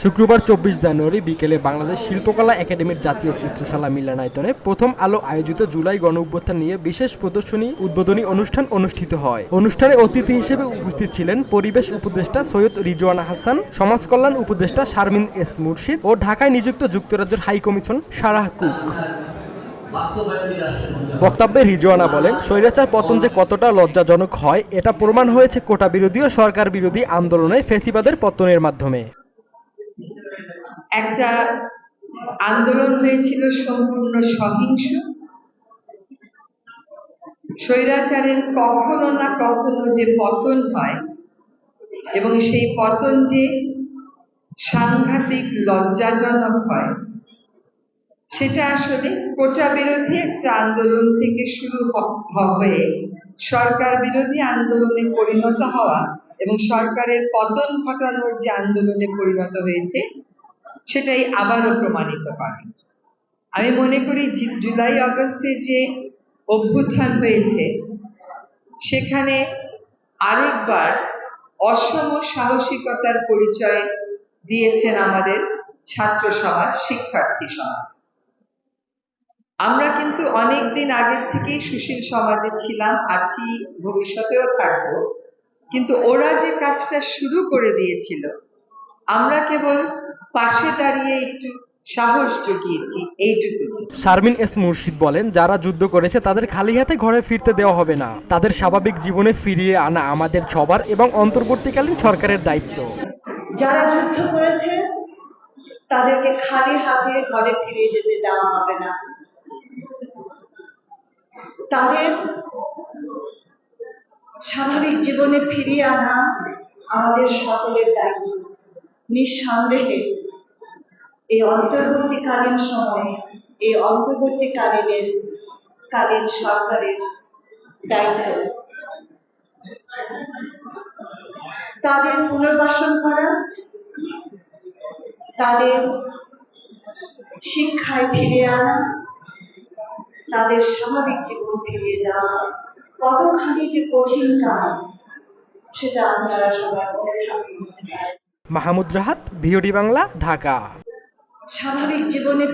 শুক্রবার ২৪ জানুয়ারি বিকেলে বাংলাদেশ শিল্পকলা একাডেমির জাতীয় চিত্রশালা মিলনায়তনে প্রথম আলো আয়োজিত জুলাই গণঅভ্যুত্থান নিয়ে বিশেষ প্রদর্শনী উদ্বোধনী অনুষ্ঠান অনুষ্ঠিত হয়। অনুষ্ঠানে অতিথি হিসেবে উপস্থিত ছিলেন পরিবেশ উপদেষ্টা সৈয়দ রিজওয়ানা হাসান, সমাজ কল্যাণ উপদেষ্টা শারমিন এস মুর্শিদ ও ঢাকায় নিযুক্ত যুক্তরাজ্যের হাইকমিশন সারাহ কুক। বক্তব্যে রিজওয়ানা বলেন, স্বৈরাচার পতন যে কতটা লজ্জাজনক হয় এটা প্রমাণ হয়েছে কোটা বিরোধী ও সরকার বিরোধী আন্দোলনে ফ্যাসিবাদের পতনের মাধ্যমে। একটা আন্দোলন হয়েছিল সম্পূর্ণ সহিংস। স্বৈরাচারের কখনো না কখনো যে পতন হয় এবং সেই পতন যে সাংঘাতিক লজ্জাজনক হয়, সেটা আসলে কোটা বিরোধী একটা আন্দোলন থেকে শুরু হয়ে সরকার বিরোধী আন্দোলনে পরিণত হওয়া এবং সরকারের পতন ঘটানোর যে আন্দোলনে পরিণত হয়েছে সেটাই আবারও প্রমাণিত করে। আমি মনে করি জুলাই আগস্টে যে অভ্যুত্থান হয়েছে সেখানে আরেকবার অসম সাহসিকতার পরিচয় দিয়েছেন আমাদের ছাত্র সমাজ, শিক্ষার্থী সমাজ। আমরা কিন্তু অনেকদিন আগের থেকেই সুশীল সমাজে ছিলাম, আছি, ভবিষ্যতেও থাকবো, কিন্তু ওরা যে কাজটা শুরু করে দিয়েছিল আমরা কেবল পাশে দাঁড়িয়ে একটু সাহস জুগিয়েছি, এইটুকু। শারমিন এস মুর্শিদ বলেন, যারা যুদ্ধ করেছে তাদের খালি হাতে ঘরে ফিরতে দেওয়া হবে না। তাদের স্বাভাবিক জীবনে ফিরিয়ে আনা আমাদের সবার এবং অন্তর্বর্তীকালীন সরকারের দায়িত্ব। যারা যুদ্ধ করেছে তাদেরকে খালি হাতে ঘরে ফিরে যেতে দেওয়া হবে না। তাদের স্বাভাবিক জীবনে ফিরিয়ে আনা আমাদের সকলের দায়িত্ব। নিঃসন্দেহে এই অন্তর্বর্তীকালীন সময়ে এই অন্তর্বর্তীকালীন সরকারের দায়িত্ব তাদের পুনর্বাসন করা, তাদের শিক্ষায় ফিরে আনা, তাদের স্বাভাবিক জীবন ফিরিয়ে দেওয়া কতখানি যে কঠিন কাজ সেটা আপনারা সবাই মনে রাখবেন। মাহমুদ রাহাত, ভিওডি বাংলা, ঢাকা। স্বাভাবিক জীবনে